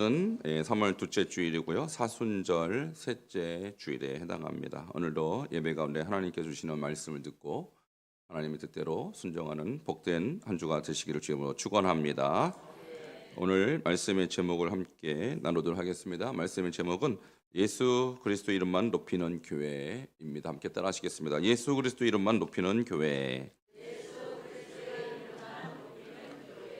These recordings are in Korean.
3월 둘째 주일이고요. 사순절 셋째 주일에 해당합니다. 오늘도 예배 가운데 하나님께 주시는 말씀을 듣고 하나님의 뜻대로 순종하는 복된 한 주가 되시기를 주님으로 축원합니다. 오늘 말씀의 제목을 함께 나누도록 하겠습니다. 말씀의 제목은 예수 그리스도 이름만 높이는 교회입니다. 함께 따라하시겠습니다. 예수 그리스도 이름만 높이는 교회.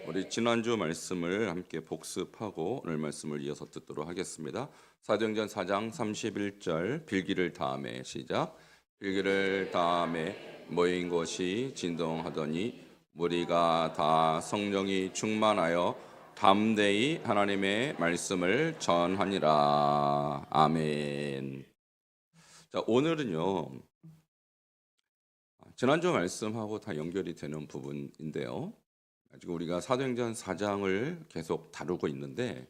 우리 지난주 말씀을 함께 복습하고 오늘 말씀을 이어서 듣도록 하겠습니다. 사도행전 4장 31절 빌기를 다음에 시작. 빌기를 다음에 모인 곳이 진동하더니 무리가 다 성령이 충만하여 담대히 하나님의 말씀을 전하니라. 아멘. 자, 오늘은요 지난주 말씀하고 다 연결이 되는 부분인데요. 지금 우리가 사도행전 4장을 계속 다루고 있는데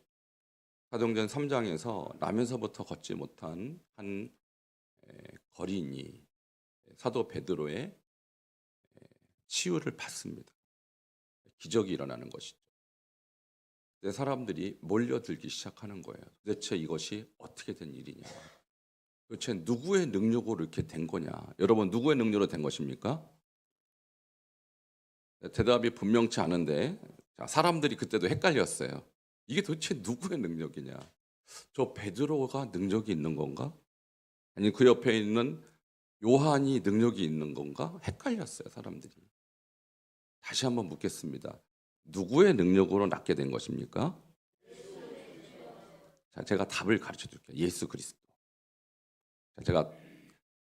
사도행전 3장에서 나면서부터 걷지 못한 한 거린이 사도 베드로의 치유를 받습니다. 기적이 일어나는 것이죠. 사람들이 몰려들기 시작하는 거예요. 도대체 이것이 어떻게 된 일이냐? 도대체 누구의 능력으로 이렇게 된 거냐? 여러분, 누구의 능력으로 된 것입니까? 대답이 분명치 않은데 사람들이 그때도 헷갈렸어요. 이게 도대체 누구의 능력이냐? 저 베드로가 능력이 있는 건가? 아니 그 옆에 있는 요한이 능력이 있는 건가? 헷갈렸어요, 사람들이. 다시 한번 묻겠습니다. 누구의 능력으로 낫게 된 것입니까? 자, 제가 답을 가르쳐 드릴게요. 예수 그리스도. 자, 제가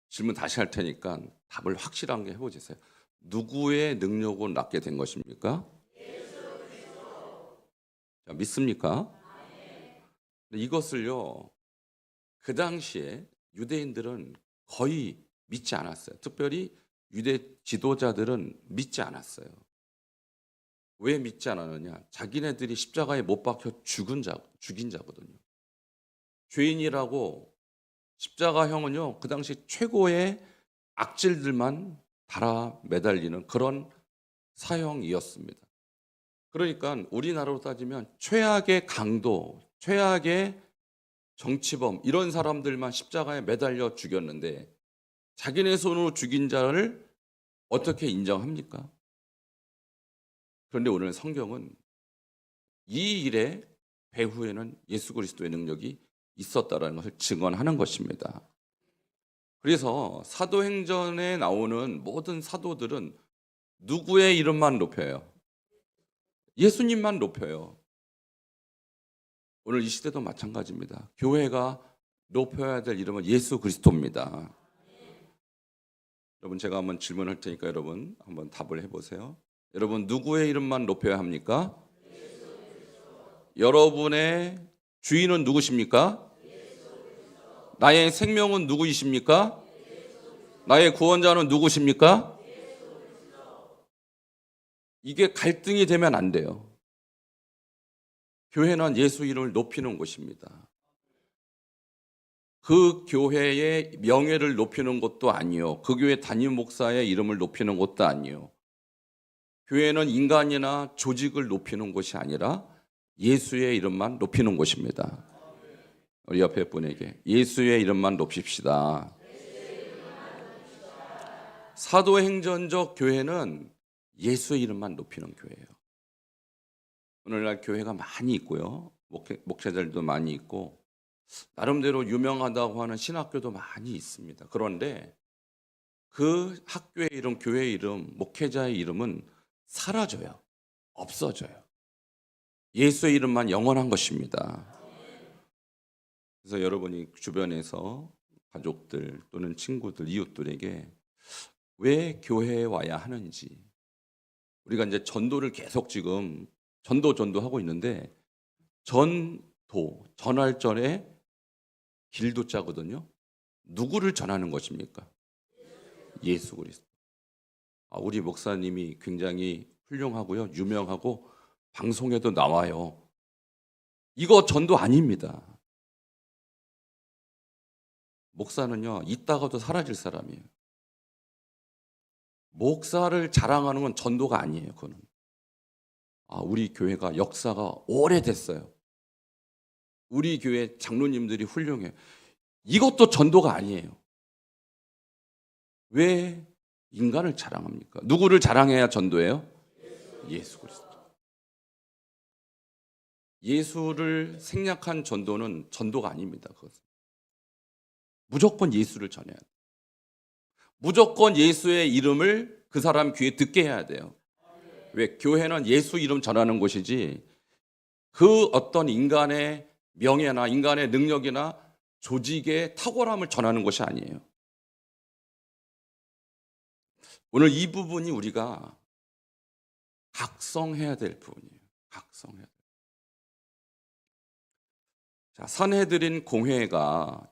질문 다시 할 테니까 답을 확실하게 해보세요. 누구의 능력으로 낫게 된 것입니까? 자, 믿습니까? 이것을요, 그 당시에 유대인들은 거의 믿지 않았어요. 특별히 유대 지도자들은 믿지 않았어요. 왜 믿지 않았느냐? 자기네들이 십자가에 못 박혀 죽인 자거든요. 죄인이라고 십자가형은요, 그 당시 최고의 악질들만 달아 매달리는 그런 사형이었습니다. 그러니까 우리나라로 따지면 최악의 강도, 최악의 정치범 이런 사람들만 십자가에 매달려 죽였는데 자기네 손으로 죽인 자를 어떻게 인정합니까? 그런데 오늘 성경은 이 일의 배후에는 예수 그리스도의 능력이 있었다라는 것을 증언하는 것입니다. 그래서 사도행전에 나오는 모든 사도들은 누구의 이름만 높여요? 예수님만 높여요. 오늘 이 시대도 마찬가지입니다. 교회가 높여야 될 이름은 예수 그리스도입니다. 여러분, 제가 한번 질문할 테니까 여러분 한번 답을 해보세요. 여러분, 누구의 이름만 높여야 합니까? 여러분의 주인은 누구십니까? 나의 생명은 누구이십니까? 나의 구원자는 누구십니까? 이게 갈등이 되면 안 돼요. 교회는 예수 이름을 높이는 곳입니다. 그 교회의 명예를 높이는 것도 아니요. 그 교회 담임 목사의 이름을 높이는 것도 아니요. 교회는 인간이나 조직을 높이는 곳이 아니라 예수의 이름만 높이는 곳입니다. 우리 옆에 분에게 예수의 이름만 높입시다. 사도행전적 교회는 예수의 이름만 높이는 교회예요. 오늘날 교회가 많이 있고요. 목회자들도 많이 있고 나름대로 유명하다고 하는 신학교도 많이 있습니다. 그런데 그 학교의 이름, 교회의 이름, 목회자의 이름은 사라져요. 없어져요. 예수의 이름만 영원한 것입니다. 그래서 여러분이 주변에서 가족들 또는 친구들, 이웃들에게 왜 교회에 와야 하는지, 우리가 이제 전도를 계속 지금 전도하고 있는데 전할전에 길도자거든요. 누구를 전하는 것입니까? 예수 그리스도. 우리 목사님이 굉장히 훌륭하고요, 유명하고 방송에도 나와요. 이거 전도 아닙니다. 목사는요, 있다가도 사라질 사람이에요. 목사를 자랑하는 건 전도가 아니에요. 그거는 우리 교회가 역사가 오래됐어요. 우리 교회 장로님들이 훌륭해요. 이것도 전도가 아니에요. 왜 인간을 자랑합니까? 누구를 자랑해야 전도예요? 예수 그리스도. 예수를 생략한 전도는 전도가 아닙니다. 그것은. 무조건 예수를 전해야 돼요. 무조건 예수의 이름을 그 사람 귀에 듣게 해야 돼요. 왜? 교회는 예수 이름 전하는 곳이지 그 어떤 인간의 명예나 인간의 능력이나 조직의 탁월함을 전하는 것이 아니에요. 오늘 이 부분이 우리가 각성해야 될 부분이에요. 각성해야 돼요. 자, 산헤드린 공회가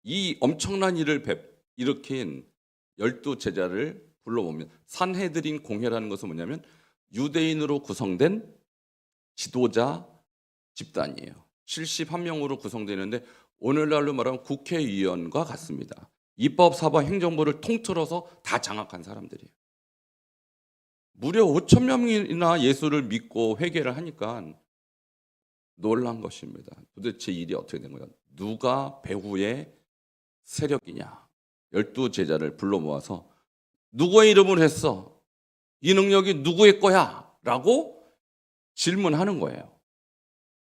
이 엄청난 일을 일으킨 12제자를 불러봅니다. 산헤드린 공회라는 것은 뭐냐면 유대인으로 구성된 지도자 집단이에요. 71명으로 구성되는데 오늘날로 말하면 국회의원과 같습니다. 입법, 사법, 행정부를 통틀어서 다 장악한 사람들이에요. 무려 5천 명이나 예수를 믿고 회개를 하니까 놀란 것입니다. 도대체 일이 어떻게 된 거야? 누가 배후의 세력이냐? 12제자를 불러 모아서 누구의 이름으로 했어? 이 능력이 누구의 거야? 라고 질문하는 거예요.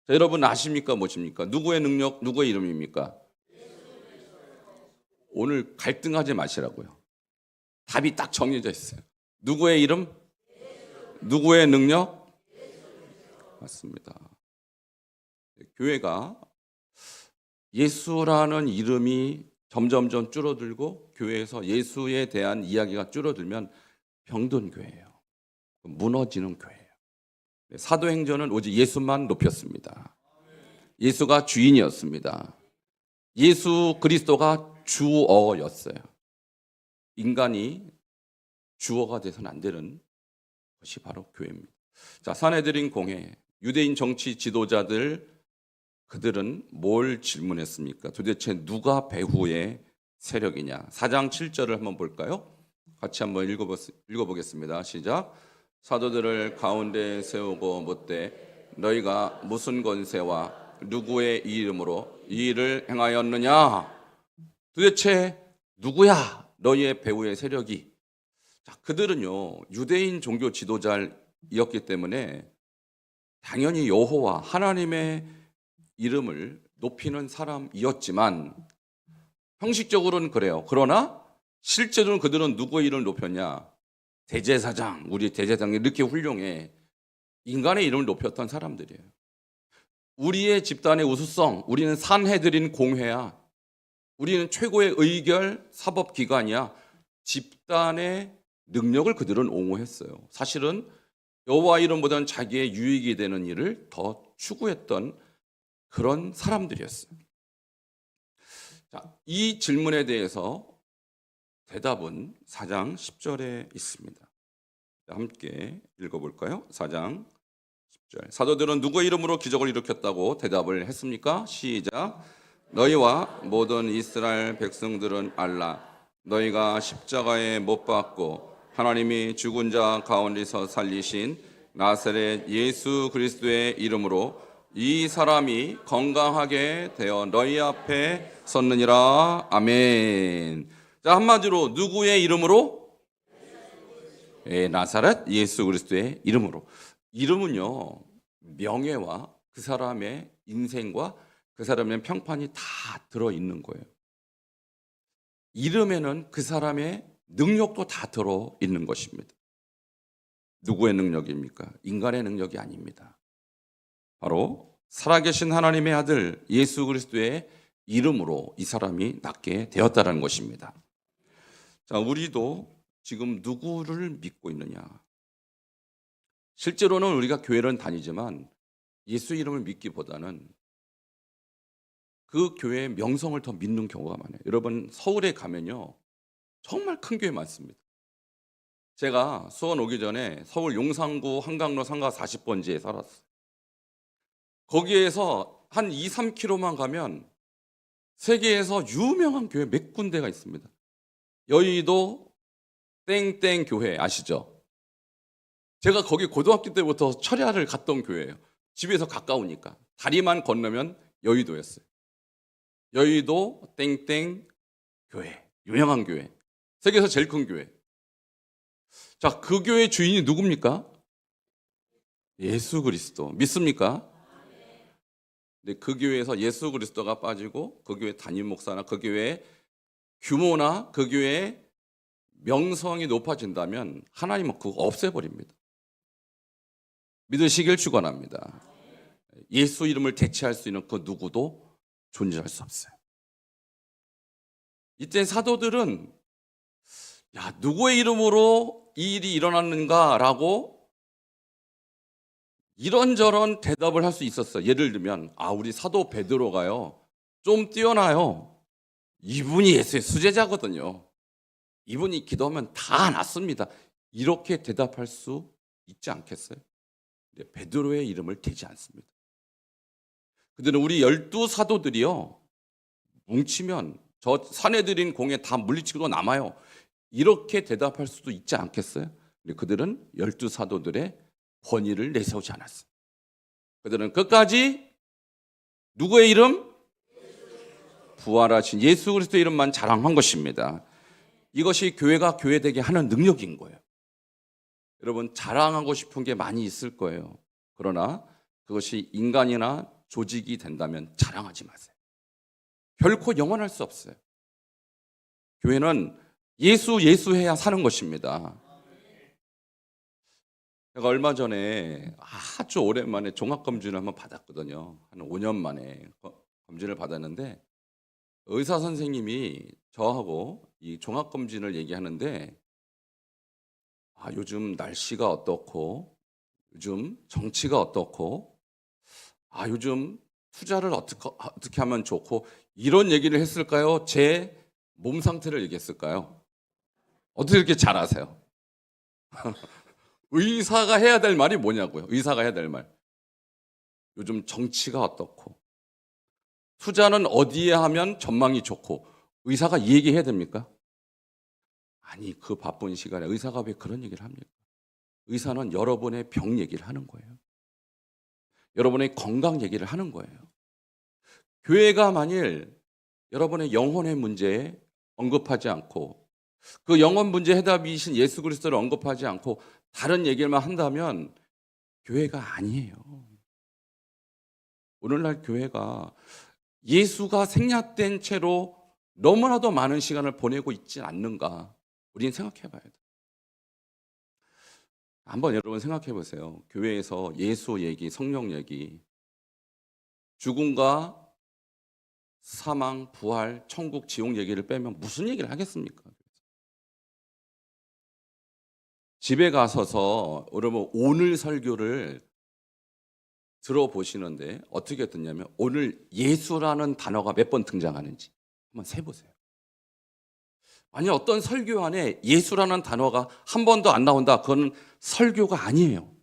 자, 여러분 아십니까? 무엇입니까? 누구의 능력, 누구의 이름입니까? 오늘 갈등하지 마시라고요. 답이 딱 정해져 있어요. 누구의 이름? 누구의 능력? 맞습니다. 교회가 예수라는 이름이 점점점 줄어들고 교회에서 예수에 대한 이야기가 줄어들면 병든 교회예요. 무너지는 교회예요. 사도행전은 오직 예수만 높였습니다. 예수가 주인이었습니다. 예수 그리스도가 주어였어요. 인간이 주어가 돼서는 안 되는 것이 바로 교회입니다. 자, 산헤드린 공회, 유대인 정치 지도자들 그들은 뭘 질문했습니까? 도대체 누가 배후의 세력이냐? 4장 7절을 한번 볼까요? 같이 한번 읽어보겠습니다. 시작. 사도들을 가운데 세우고 묻되 너희가 무슨 권세와 누구의 이름으로 이 일을 행하였느냐? 도대체 누구야? 너희의 배후의 세력이. 자, 그들은요 유대인 종교 지도자였기 때문에 당연히 여호와 하나님의 이름을 높이는 사람이었지만 형식적으로는 그래요. 그러나 실제로는 그들은 누구의 이름을 높였냐? 대제사장, 우리 대제사장이 이렇게 훌륭해. 인간의 이름을 높였던 사람들이에요. 우리의 집단의 우수성, 우리는 산헤드린 공회야. 우리는 최고의 의결 사법기관이야. 집단의 능력을 그들은 옹호했어요. 사실은 여호와 이름보다는 자기의 유익이 되는 일을 더 추구했던 그런 사람들이었어요. 자, 이 질문에 대해서 대답은 4장 10절에 있습니다. 함께 읽어볼까요? 4장 10절. 사도들은 누구의 이름으로 기적을 일으켰다고 대답을 했습니까? 시작. 너희와 모든 이스라엘 백성들은 알라. 너희가 십자가에 못 박고 하나님이 죽은 자 가운데서 살리신 나사렛 예수 그리스도의 이름으로 이 사람이 건강하게 되어 너희 앞에 섰느니라. 아멘. 자, 한마디로 누구의 이름으로? 나사렛 예수 그리스도의 이름으로. 이름은요 명예와 그 사람의 인생과 그 사람의 평판이 다 들어있는 거예요. 이름에는 그 사람의 능력도 다 들어있는 것입니다. 누구의 능력입니까? 인간의 능력이 아닙니다. 바로 살아계신 하나님의 아들 예수 그리스도의 이름으로 이 사람이 낫게 되었다는 것입니다. 자, 우리도 지금 누구를 믿고 있느냐? 실제로는 우리가 교회를 다니지만 예수 이름을 믿기보다는 그 교회의 명성을 더 믿는 경우가 많아요. 여러분 서울에 가면요 정말 큰 교회 많습니다. 제가 수원 오기 전에 서울 용산구 한강로 상가 40번지에 살았어요. 거기에서 한 2, 3km만 가면 세계에서 유명한 교회 몇 군데가 있습니다. 여의도 땡땡 교회 아시죠? 제가 거기 고등학교 때부터 철야를 갔던 교회예요. 집에서 가까우니까 다리만 건너면 여의도였어요. 여의도 땡땡 교회, 유명한 교회, 세계에서 제일 큰 교회. 자, 그 교회 주인이 누굽니까? 예수 그리스도. 믿습니까? 근데 그 교회에서 예수 그리스도가 빠지고 그 교회 담임 목사나 그 교회의 규모나 그 교회의 명성이 높아진다면 하나님은 그거 없애버립니다. 믿으시길 축원합니다. 예수 이름을 대체할 수 있는 그 누구도 존재할 수 없어요. 이때 사도들은 누구의 이름으로 이 일이 일어났는가라고 이런저런 대답을 할 수 있었어요. 예를 들면 우리 사도 베드로가요 좀 뛰어나요. 이분이 예수의 수제자거든요. 이분이 기도하면 다 낫습니다. 이렇게 대답할 수 있지 않겠어요? 근데 베드로의 이름을 대지 않습니다. 그들은 우리 12사도들이요 뭉치면 저 사내들인 공에 다 물리치고 남아요. 이렇게 대답할 수도 있지 않겠어요? 근데 그들은 12사도들의 권위를 내세우지 않았어요. 그들은 끝까지 누구의 이름? 부활하신 예수 그리스도의 이름만 자랑한 것입니다. 이것이 교회가 교회되게 하는 능력인 거예요. 여러분 자랑하고 싶은 게 많이 있을 거예요. 그러나 그것이 인간이나 조직이 된다면 자랑하지 마세요. 결코 영원할 수 없어요. 교회는 예수 해야 사는 것입니다. 제가 얼마 전에 아주 오랜만에 종합검진을 한번 받았거든요. 한 5년 만에 검진을 받았는데 의사 선생님이 저하고 이 종합검진을 얘기하는데 요즘 날씨가 어떻고 요즘 정치가 어떻고 요즘 투자를 어떻게 하면 좋고 이런 얘기를 했을까요? 제 몸 상태를 얘기했을까요? 어떻게 이렇게 잘 아세요? 의사가 해야 될 말이 뭐냐고요? 의사가 해야 될 말. 요즘 정치가 어떻고 투자는 어디에 하면 전망이 좋고 의사가 이 얘기해야 됩니까? 아니 그 바쁜 시간에 의사가 왜 그런 얘기를 합니까? 의사는 여러분의 병 얘기를 하는 거예요. 여러분의 건강 얘기를 하는 거예요. 교회가 만일 여러분의 영혼의 문제에 언급하지 않고 그 영혼 문제 해답이신 예수 그리스도를 언급하지 않고 다른 얘기만 한다면 교회가 아니에요. 오늘날 교회가 예수가 생략된 채로 너무나도 많은 시간을 보내고 있지 않는가 우리는 생각해 봐야 돼요. 한번 여러분 생각해 보세요. 교회에서 예수 얘기, 성령 얘기, 죽음과 사망, 부활, 천국, 지옥 얘기를 빼면 무슨 얘기를 하겠습니까? 집에 가서서 여러분 오늘 설교를 들어보시는데 어떻게 듣냐면 오늘 예수라는 단어가 몇 번 등장하는지 한번 세보세요. 만약 어떤 설교 안에 예수라는 단어가 한 번도 안 나온다. 그건 설교가 아니에요.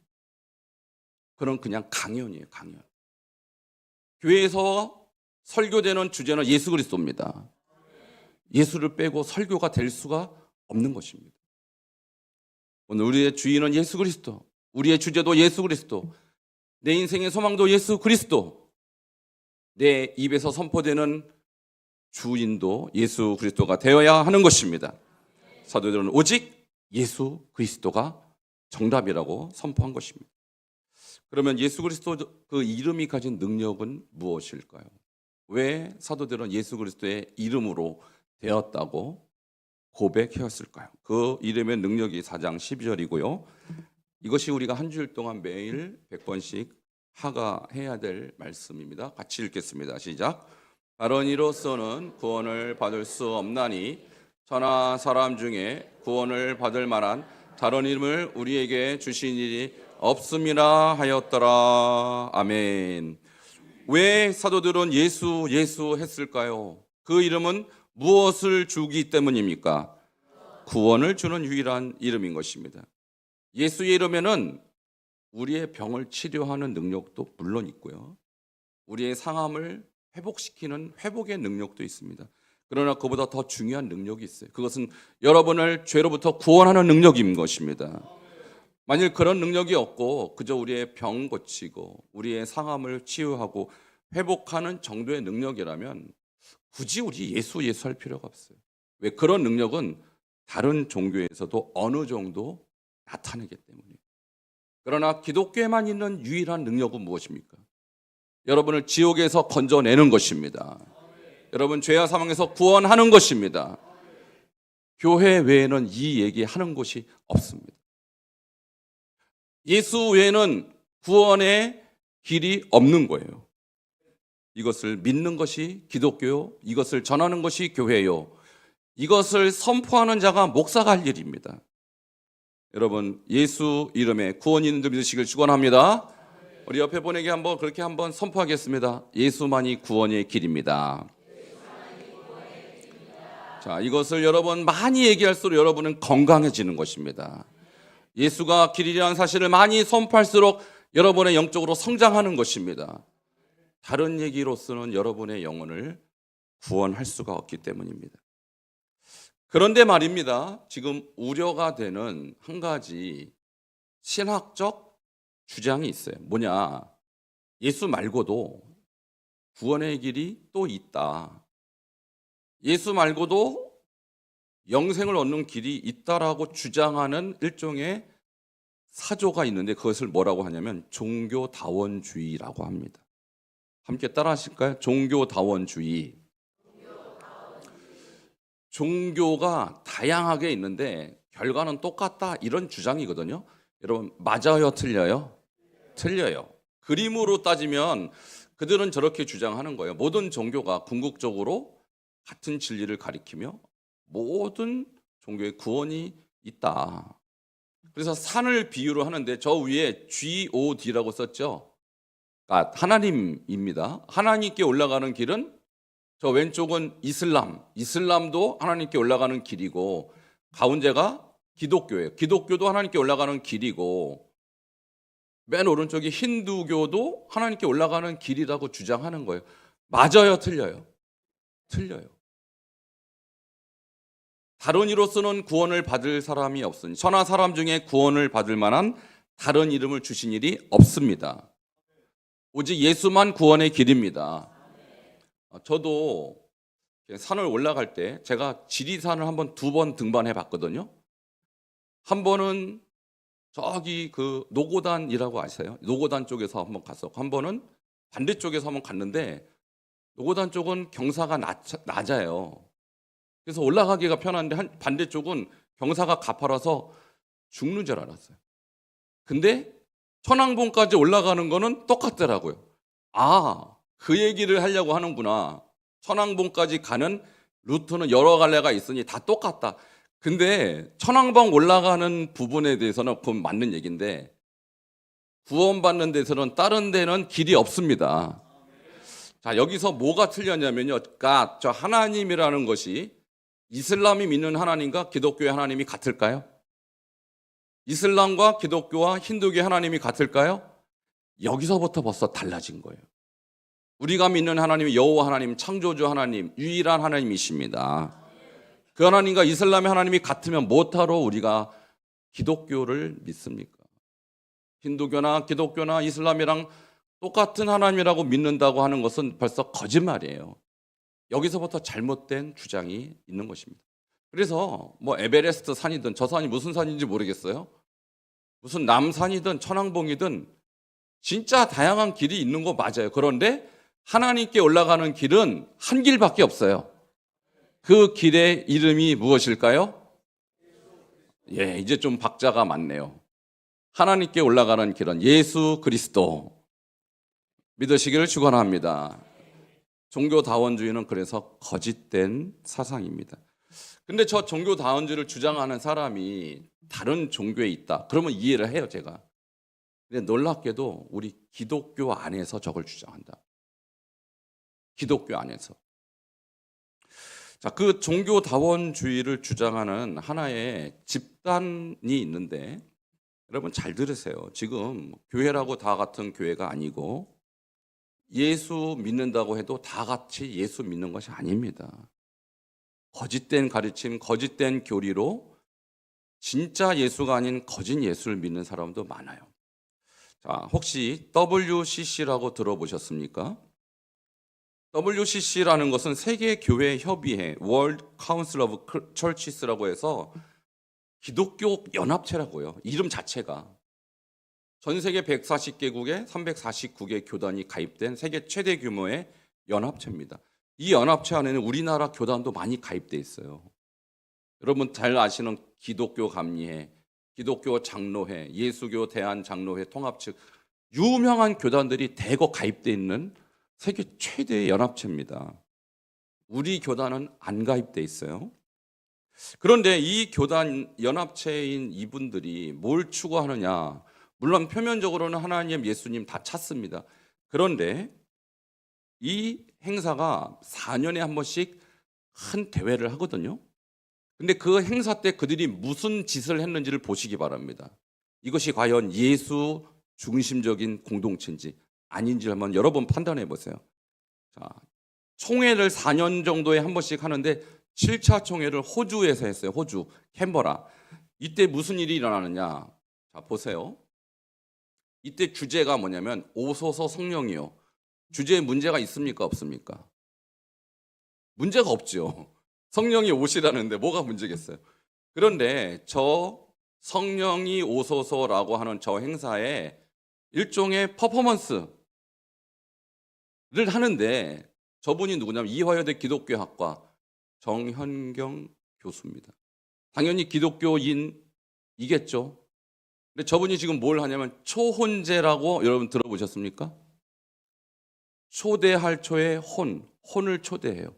그건 그냥 강연이에요. 강연. 교회에서 설교되는 주제는 예수 그리스도입니다. 예수를 빼고 설교가 될 수가 없는 것입니다. 오늘 우리의 주인은 예수 그리스도, 우리의 주제도 예수 그리스도, 내 인생의 소망도 예수 그리스도, 내 입에서 선포되는 주인도 예수 그리스도가 되어야 하는 것입니다. 사도들은 오직 예수 그리스도가 정답이라고 선포한 것입니다. 그러면 예수 그리스도 그 이름이 가진 능력은 무엇일까요? 왜 사도들은 예수 그리스도의 이름으로 되었다고 고백했을까요? 그 이름의 능력이 4장 12절이고요. 이것이 우리가 한 주일 동안 매일 100번씩 하가해야 될 말씀입니다. 같이 읽겠습니다. 시작. 다른 이로서는 구원을 받을 수 없나니 저나 사람 중에 구원을 받을 만한 다른 이름을 우리에게 주신 일이 없음이라 하였더라. 아멘. 왜 사도들은 예수 했을까요? 그 이름은 무엇을 주기 때문입니까? 구원을 주는 유일한 이름인 것입니다. 예수의 이름에는 우리의 병을 치료하는 능력도 물론 있고요. 우리의 상함을 회복시키는 회복의 능력도 있습니다. 그러나 그보다 더 중요한 능력이 있어요. 그것은 여러분을 죄로부터 구원하는 능력인 것입니다. 만일 그런 능력이 없고 그저 우리의 병 고치고 우리의 상함을 치유하고 회복하는 정도의 능력이라면 굳이 우리 예수 할 필요가 없어요. 왜? 그런 능력은 다른 종교에서도 어느 정도 나타내기 때문이에요. 그러나 기독교에만 있는 유일한 능력은 무엇입니까? 여러분을 지옥에서 건져내는 것입니다. 여러분 죄와 사망에서 구원하는 것입니다. 교회 외에는 이 얘기하는 곳이 없습니다. 예수 외에는 구원의 길이 없는 거예요. 이것을 믿는 것이 기독교요, 이것을 전하는 것이 교회요, 이것을 선포하는 자가 목사가 할 일입니다. 여러분 예수 이름에 구원 있는 줄 믿으시길 축원합니다. 우리 옆에 분에게 한번 그렇게 한번 선포하겠습니다. 예수만이 구원의 길입니다. 자, 이것을 여러분 많이 얘기할수록 여러분은 건강해지는 것입니다. 예수가 길이라는 사실을 많이 선포할수록 여러분의 영적으로 성장하는 것입니다. 다른 얘기로서는 여러분의 영혼을 구원할 수가 없기 때문입니다. 그런데 말입니다. 지금 우려가 되는 한 가지 신학적 주장이 있어요. 뭐냐? 예수 말고도 구원의 길이 또 있다. 예수 말고도 영생을 얻는 길이 있다라고 주장하는 일종의 사조가 있는데 그것을 뭐라고 하냐면 종교다원주의라고 합니다. 함께 따라 하실까요? 종교다원주의. 종교가 다양하게 있는데 결과는 똑같다, 이런 주장이거든요. 여러분 맞아요, 틀려요? 틀려요. 그림으로 따지면 그들은 저렇게 주장하는 거예요. 모든 종교가 궁극적으로 같은 진리를 가리키며 모든 종교의 구원이 있다. 그래서 산을 비유로 하는데 저 위에 God라고 썼죠. 그러니까 하나님입니다. 하나님께 올라가는 길은, 저 왼쪽은 이슬람도 하나님께 올라가는 길이고, 가운데가 기독교예요. 기독교도 하나님께 올라가는 길이고, 맨 오른쪽이 힌두교도 하나님께 올라가는 길이라고 주장하는 거예요. 맞아요, 틀려요? 틀려요. 다른 이로서는 구원을 받을 사람이 없으니, 천하 사람 중에 구원을 받을 만한 다른 이름을 주신 일이 없습니다. 오직 예수만 구원의 길입니다. 저도 산을 올라갈 때 제가 지리산을 한번 2번 등반해 봤거든요. 한 번은 저기 그 노고단이라고 아세요? 노고단 쪽에서 한번 갔었고, 한 번은 반대쪽에서 한번 갔는데 노고단 쪽은 경사가 낮아요. 그래서 올라가기가 편한데 반대쪽은 경사가 가파라서 죽는 줄 알았어요. 근데 천왕봉까지 올라가는 거는 똑같더라고요. 아, 그 얘기를 하려고 하는구나. 천왕봉까지 가는 루트는 여러 갈래가 있으니 다 똑같다. 근데 천왕봉 올라가는 부분에 대해서는 그건 맞는 얘기인데, 구원받는 데서는 다른 데는 길이 없습니다. 자, 여기서 뭐가 틀렸냐면요. 그러니까 저 하나님이라는 것이 이슬람이 믿는 하나님과 기독교의 하나님이 같을까요? 이슬람과 기독교와 힌두교의 하나님이 같을까요? 여기서부터 벌써 달라진 거예요. 우리가 믿는 하나님이 여호와 하나님, 창조주 하나님, 유일한 하나님이십니다. 그 하나님과 이슬람의 하나님이 같으면 못하러 우리가 기독교를 믿습니까? 힌두교나 기독교나 이슬람이랑 똑같은 하나님이라고 믿는다고 하는 것은 벌써 거짓말이에요. 여기서부터 잘못된 주장이 있는 것입니다. 그래서 뭐 에베레스트 산이든 저 산이 무슨 산인지 모르겠어요. 무슨 남산이든 천왕봉이든 진짜 다양한 길이 있는 거 맞아요. 그런데 하나님께 올라가는 길은 한 길밖에 없어요. 그 길의 이름이 무엇일까요? 예, 이제 좀 박자가 맞네요. 하나님께 올라가는 길은 예수 그리스도 믿으시기를 축원합니다. 종교다원주의는 그래서 거짓된 사상입니다. 근데 저 종교다원주의를 주장하는 사람이 다른 종교에 있다, 그러면 이해를 해요, 제가. 근데 놀랍게도 우리 기독교 안에서 저걸 주장한다. 기독교 안에서. 자, 그 종교다원주의를 주장하는 하나의 집단이 있는데, 여러분 잘 들으세요. 지금 교회라고 다 같은 교회가 아니고, 예수 믿는다고 해도 다 같이 예수 믿는 것이 아닙니다. 거짓된 가르침, 거짓된 교리로 진짜 예수가 아닌 거짓 예수를 믿는 사람도 많아요. 자, 혹시 WCC라고 들어보셨습니까? WCC라는 것은 세계 교회 협의회 World Council of Churches라고 해서 기독교 연합체라고요. 이름 자체가 전 세계 140개국에 349개 교단이 가입된 세계 최대 규모의 연합체입니다. 이 연합체 안에는 우리나라 교단도 많이 가입돼 있어요. 여러분 잘 아시는 기독교 감리회, 기독교 장로회, 예수교 대한장로회 통합 측 유명한 교단들이 대거 가입돼 있는 세계 최대의 연합체입니다. 우리 교단은 안 가입돼 있어요. 그런데 이 교단 연합체인 이분들이 뭘 추구하느냐? 물론 표면적으로는 하나님, 예수님 다 찾습니다. 그런데 이 행사가 4년에 한 번씩 큰 대회를 하거든요. 근데 그 행사 때 그들이 무슨 짓을 했는지를 보시기 바랍니다. 이것이 과연 예수 중심적인 공동체인지 아닌지 한번 여러 번 판단해 보세요. 자, 총회를 4년 정도에 한 번씩 하는데 7차 총회를 호주에서 했어요. 호주, 캔버라. 이때 무슨 일이 일어나느냐? 자, 보세요. 이때 주제가 뭐냐면 오소서 성령이요. 주제에 문제가 있습니까? 없습니까? 문제가 없죠. 성령이 오시라는데 뭐가 문제겠어요? 그런데 저 성령이 오소서라고 하는 저 행사에 일종의 퍼포먼스를 하는데 저분이 누구냐면 이화여대 기독교학과 정현경 교수입니다. 당연히 기독교인이겠죠. 근데 저분이 지금 뭘 하냐면 초혼제라고 여러분 들어보셨습니까? 초대할 초에 혼을 초대해요.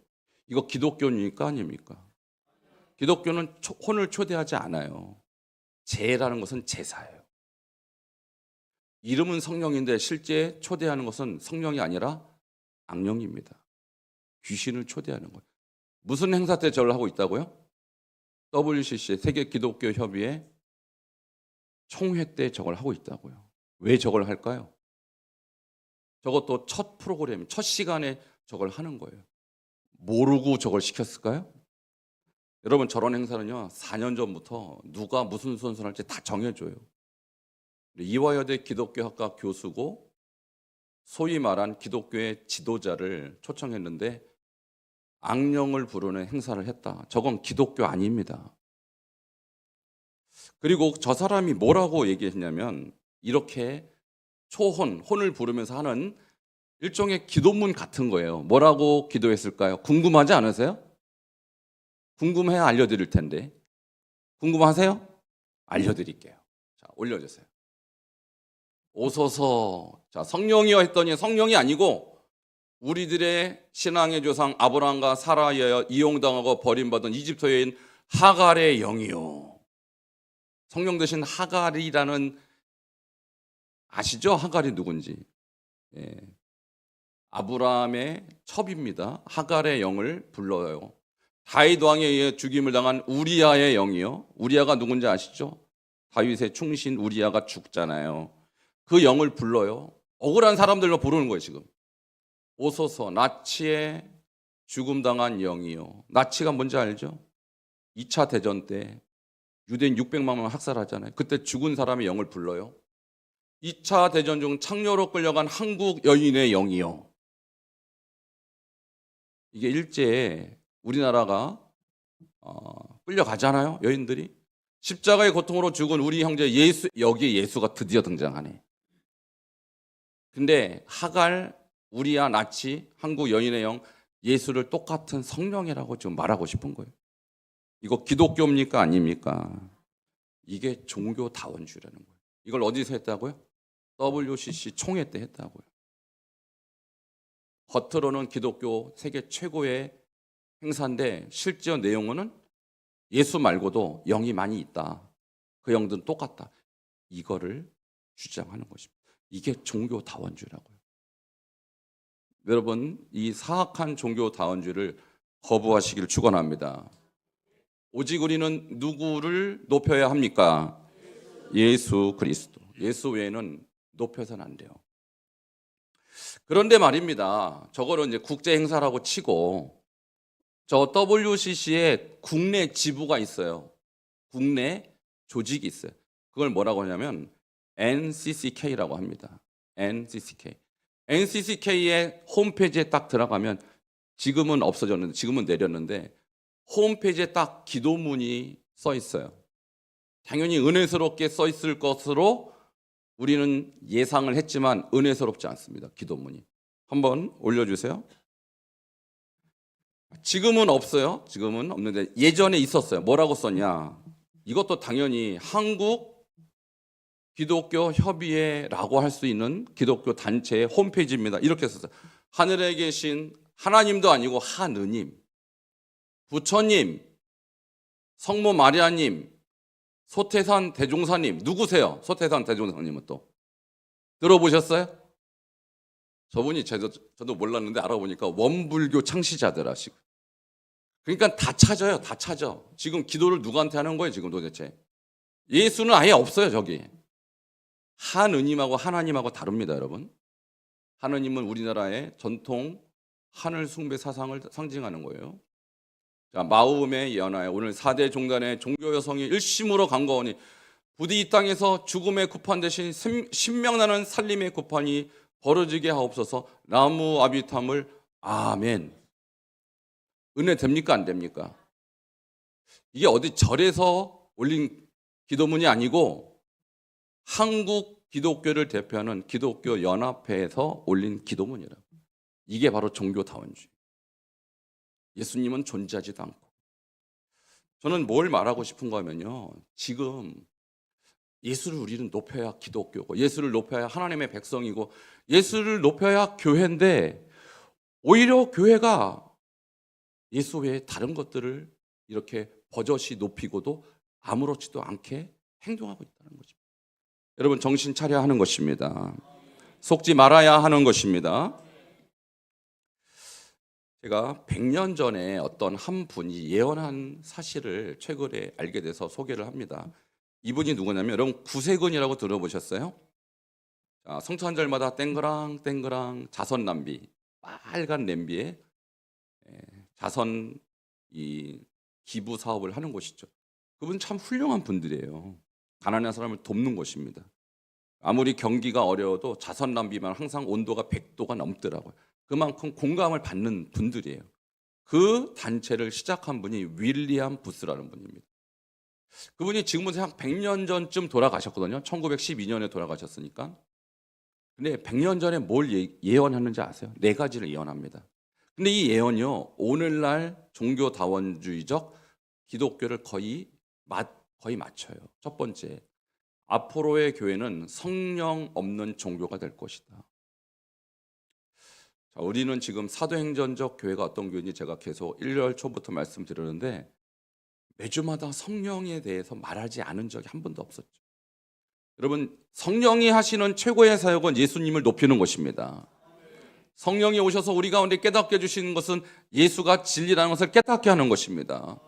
이거 기독교입니까? 아닙니까? 기독교는 혼을 초대하지 않아요. 제라는 것은 제사예요. 이름은 성령인데 실제 초대하는 것은 성령이 아니라 악령입니다. 귀신을 초대하는 거예요. 무슨 행사 때 저를 하고 있다고요? WCC 세계 기독교 협의회 총회 때 저걸 하고 있다고요. 왜 저걸 할까요? 저것도 첫 프로그램, 첫 시간에 저걸 하는 거예요. 모르고 저걸 시켰을까요? 여러분 저런 행사는요 4년 전부터 누가 무슨 순서를 할지 다 정해줘요. 이화여대 기독교학과 교수고 소위 말한 기독교의 지도자를 초청했는데 악령을 부르는 행사를 했다. 저건 기독교 아닙니다. 그리고 저 사람이 뭐라고 얘기했냐면 이렇게 혼을 부르면서 하는 일종의 기도문 같은 거예요. 뭐라고 기도했을까요? 궁금하지 않으세요? 궁금해야 알려드릴 텐데. 궁금하세요? 알려드릴게요. 자, 올려주세요. 오소서. 자, 성령이여 했더니 성령이 아니고 우리들의 신앙의 조상 아브라함과 사라에 이용당하고 버림받은 이집트 여인 하갈의 영이요. 성령 대신 하갈이라는 아시죠? 하갈이 누군지. 예. 아브라함의 첩입니다. 하갈의 영을 불러요. 다윗 왕에 의해 죽임을 당한 우리아의 영이요. 우리아가 누군지 아시죠? 다윗의 충신 우리아가 죽잖아요. 그 영을 불러요. 억울한 사람들로 부르는 거예요 지금. 오소서 나치에 죽음당한 영이요. 나치가 뭔지 알죠? 2차 대전 때 유대인 600만 명 학살하잖아요. 그때 죽은 사람의 영을 불러요. 2차 대전 중 창녀로 끌려간 한국 여인의 영이요. 이게 일제에 우리나라가 끌려가잖아요. 여인들이. 십자가의 고통으로 죽은 우리 형제 예수, 여기에 예수가 드디어 등장하네. 근데 하갈, 우리아, 나치, 한국 여인의 영, 예수를 똑같은 성령이라고 지금 말하고 싶은 거예요. 이거 기독교입니까? 아닙니까? 이게 종교다원주의라는 거예요. 이걸 어디서 했다고요? WCC 총회 때 했다고요. 겉으로는 기독교 세계 최고의 행사인데 실제 내용은 예수 말고도 영이 많이 있다. 그 영들은 똑같다. 이거를 주장하는 것입니다. 이게 종교다원주의라고요. 여러분, 이 사악한 종교다원주의를 거부하시기를 축원합니다. 오직 우리는 누구를 높여야 합니까? 예수 그리스도. 예수 외에는 높여서는 안 돼요. 그런데 말입니다. 저거를 이제 국제 행사라고 치고 저 WCC에 국내 지부가 있어요. 국내 조직이 있어요. 그걸 뭐라고 하냐면 NCCK라고 합니다. NCCK. NCCK의 홈페이지에 딱 들어가면 지금은 없어졌는데 지금은 내렸는데 홈페이지에 딱 기도문이 써 있어요. 당연히 은혜스럽게 써 있을 것으로 우리는 예상을 했지만 은혜스럽지 않습니다. 기도문이. 한번 올려주세요. 지금은 없어요. 지금은 없는데 예전에 있었어요. 뭐라고 썼냐. 이것도 당연히 한국 기독교 협의회라고 할 수 있는 기독교 단체의 홈페이지입니다. 이렇게 썼어요. 하늘에 계신 하나님도 아니고 하느님, 부처님, 성모 마리아님, 소태산 대종사님. 누구세요? 소태산 대종사님은 또 들어보셨어요? 저분이 저도 몰랐는데 알아보니까 원불교 창시자들하시고. 그러니까 다 찾아요. 다 찾아. 지금 기도를 누구한테 하는 거예요? 지금 도대체. 예수는 아예 없어요. 저기. 하느님하고 하나님하고 다릅니다. 여러분. 하느님은 우리나라의 전통 하늘 숭배 사상을 상징하는 거예요. 자, 마음의 연하에 오늘 4대 종단의 종교 여성이 일심으로 간구하오니 부디 이 땅에서 죽음의 구판 대신 신명나는 살림의 구판이 벌어지게 하옵소서. 나무 아비탐을 아멘. 은혜 됩니까 안 됩니까? 이게 어디 절에서 올린 기도문이 아니고 한국 기독교를 대표하는 기독교 연합회에서 올린 기도문이라고. 이게 바로 종교다원주의. 예수님은 존재하지도 않고. 저는 뭘 말하고 싶은가 하면요. 지금 예수를 우리는 높여야 기독교고 예수를 높여야 하나님의 백성이고 예수를 높여야 교회인데 오히려 교회가 예수 외에 다른 것들을 이렇게 버젓이 높이고도 아무렇지도 않게 행동하고 있다는 것입니다. 여러분 정신 차려야 하는 것입니다. 속지 말아야 하는 것입니다. 제가 100년 전에 어떤 한 분이 예언한 사실을 최근에 알게 돼서 소개를 합니다. 이분이 누구냐면 여러분 구세근이라고 들어보셨어요? 자, 성탄절마다 땡그랑 땡그랑 자선 냄비, 빨간 냄비에 자선 이 기부 사업을 하는 곳이죠. 그분 참 훌륭한 분들이에요. 가난한 사람을 돕는 곳입니다. 아무리 경기가 어려워도 자선 냄비만 항상 온도가 100도가 넘더라고요. 그만큼 공감을 받는 분들이에요. 그 단체를 시작한 분이 윌리엄 부스라는 분입니다. 그분이 지금부터 한 100년 전쯤 돌아가셨거든요. 1912년에 돌아가셨으니까. 근데 100년 전에 뭘 예언했는지 아세요? 4가지를 예언합니다. 근데 이 예언이요, 오늘날 종교다원주의적 기독교를 거의 맞춰요. 첫 번째, 앞으로의 교회는 성령 없는 종교가 될 것이다. 자, 우리는 지금 사도행전적 교회가 어떤 교회인지 제가 계속 1월 초부터 말씀드렸는데 매주마다 성령에 대해서 말하지 않은 적이 한 번도 없었죠. 여러분, 성령이 하시는 최고의 사역은 예수님을 높이는 것입니다. 성령이 오셔서 우리 가운데 깨닫게 해주시는 것은 예수가 진리라는 것을 깨닫게 하는 것입니다.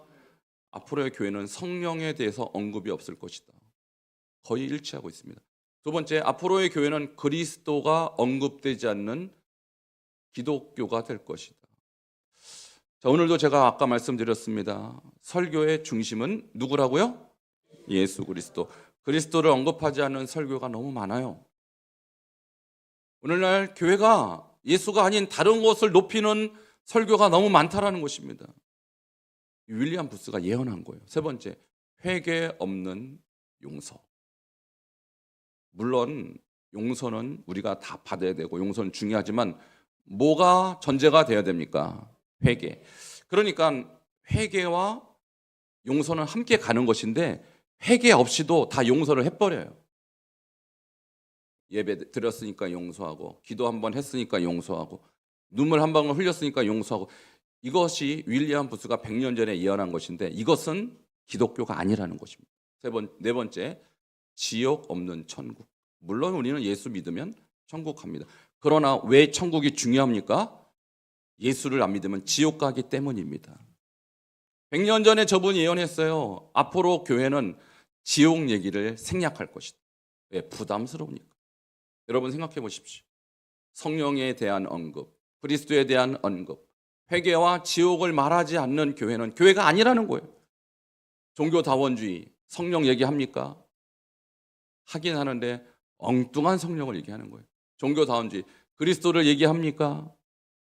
앞으로의 교회는 성령에 대해서 언급이 없을 것이다. 거의 일치하고 있습니다. 두 번째, 앞으로의 교회는 그리스도가 언급되지 않는 기독교가 될 것이다. 자, 오늘도 제가 아까 말씀드렸습니다. 설교의 중심은 누구라고요? 예수 그리스도. 그리스도를 언급하지 않는 설교가 너무 많아요. 오늘날 교회가 예수가 아닌 다른 것을 높이는 설교가 너무 많다라는 것입니다. 윌리엄 부스가 예언한 거예요. 세 번째, 회개 없는 용서. 물론 용서는 우리가 다 받아야 되고 용서는 중요하지만 뭐가 전제가 되어야 됩니까? 회개. 그러니까 회개와 용서는 함께 가는 것인데 회개 없이도 다 용서를 해버려요. 예배 드렸으니까 용서하고 기도 한번 했으니까 용서하고 눈물 한 방울 흘렸으니까 용서하고. 이것이 윌리엄 부스가 100년 전에 예언한 것인데 이것은 기독교가 아니라는 것입니다. 네 번째, 지옥 없는 천국. 물론 우리는 예수 믿으면 천국 갑니다. 그러나 왜 천국이 중요합니까? 예수를 안 믿으면 지옥 가기 때문입니다. 100년 전에 저분이 예언했어요. 앞으로 교회는 지옥 얘기를 생략할 것이다. 왜? 부담스러우니까. 여러분 생각해 보십시오. 성령에 대한 언급, 그리스도에 대한 언급, 회개와 지옥을 말하지 않는 교회는 교회가 아니라는 거예요. 종교다원주의, 성령 얘기합니까? 하긴 하는데 엉뚱한 성령을 얘기하는 거예요. 종교다원주의, 그리스도를 얘기합니까?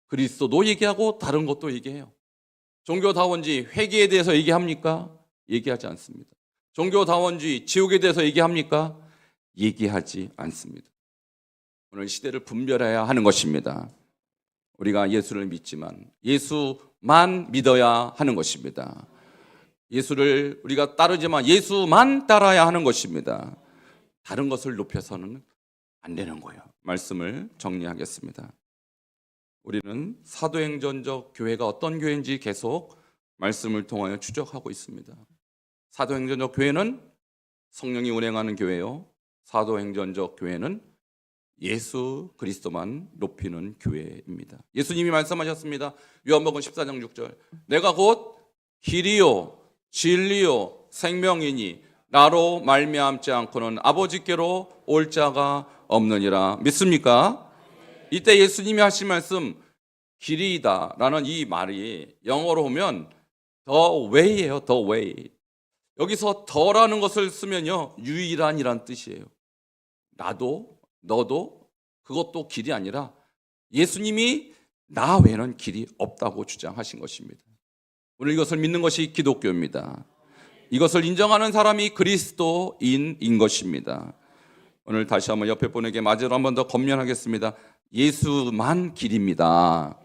그리스도도 얘기하고 다른 것도 얘기해요. 종교다원주의, 회개에 대해서 얘기합니까? 얘기하지 않습니다. 종교다원주의, 지옥에 대해서 얘기합니까? 얘기하지 않습니다. 오늘 시대를 분별해야 하는 것입니다. 우리가 예수를 믿지만 예수만 믿어야 하는 것입니다. 예수를 우리가 따르지만 예수만 따라야 하는 것입니다. 다른 것을 높여서는 안 되는 거예요. 말씀을 정리하겠습니다. 우리는 사도행전적 교회가 어떤 교회인지 계속 말씀을 통하여 추적하고 있습니다. 사도행전적 교회는 성령이 운행하는 교회요, 사도행전적 교회는 예수 그리스도만 높이는 교회입니다. 예수님이 말씀하셨습니다. 요한복음 14장 6절, 내가 곧 길이요 진리요 생명이니 나로 말미암지 않고는 아버지께로 올 자가 없느니라. 믿습니까? 이때 예수님이 하신 말씀, 길이다라는 이 말이 영어로 보면 the way예요. the way. 여기서 더라는 것을 쓰면요, 유일한이란 뜻이에요. 나도 너도 그것도 길이 아니라 예수님이 나 외에는 길이 없다고 주장하신 것입니다. 오늘 이것을 믿는 것이 기독교입니다. 이것을 인정하는 사람이 그리스도인인 것입니다. 오늘 다시 한번 옆에 분에게 마지막으로 한 번 더 권면하겠습니다. 예수만 길입니다.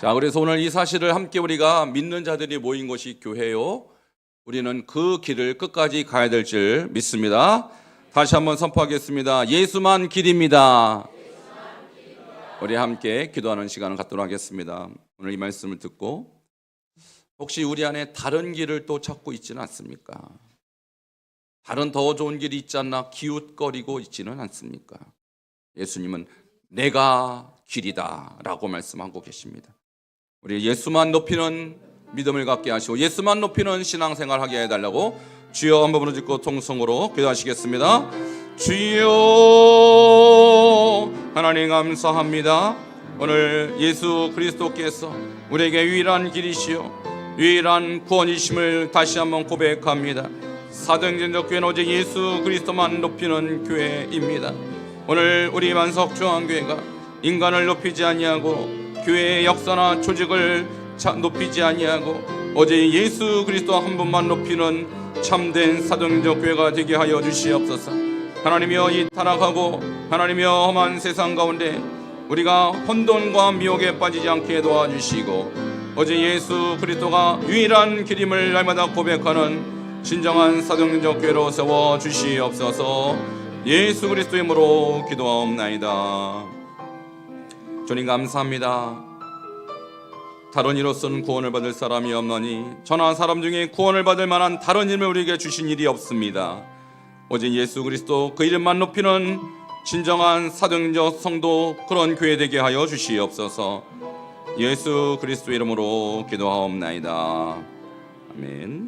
자, 그래서 오늘 이 사실을 함께 우리가 믿는 자들이 모인 것이 교회요, 우리는 그 길을 끝까지 가야 될 줄 믿습니다. 다시 한번 선포하겠습니다. 예수만 길입니다. 우리 함께 기도하는 시간을 갖도록 하겠습니다. 오늘 이 말씀을 듣고 혹시 우리 안에 다른 길을 또 찾고 있지는 않습니까? 다른 더 좋은 길이 있지 않나 기웃거리고 있지는 않습니까? 예수님은 내가 길이다 라고 말씀하고 계십니다. 우리 예수만 높이는 믿음을 갖게 하시고 예수만 높이는 신앙생활 하게 해달라고 주여 한 번 부르짖고 통성으로 기도하시겠습니다. 주여 하나님 감사합니다. 오늘 예수 그리스도께서 우리에게 유일한 길이시요 유일한 구원이심을 다시 한번 고백합니다. 사도행전적 교회는 오직 예수 그리스도만 높이는 교회입니다. 오늘 우리 만석중앙교회가 인간을 높이지 아니하고 교회의 역사나 조직을 높이지 아니하고 오직 예수 그리스도 한 분만 높이는 참된 사도행전적 교회가 되게 하여 주시옵소서. 하나님이여, 이 타락하고 하나님이여 험한 세상 가운데 우리가 혼돈과 미혹에 빠지지 않게 도와주시고 오직 예수 그리스도가 유일한 길임을 날마다 고백하는 진정한 사도행전적 교회로 세워 주시옵소서. 예수 그리스도 이름으로 기도하옵나이다. 주님 감사합니다. 다른 이로서는 구원을 받을 사람이 없나니 저나 사람 중에 구원을 받을 만한 다른 이름을 우리에게 주신 일이 없습니다. 오직 예수 그리스도 그 이름만 높이는 진정한 사도행전적 성도, 그런 교회 되게 하여 주시옵소서. 예수 그리스도 이름으로 기도하옵나이다. 아멘.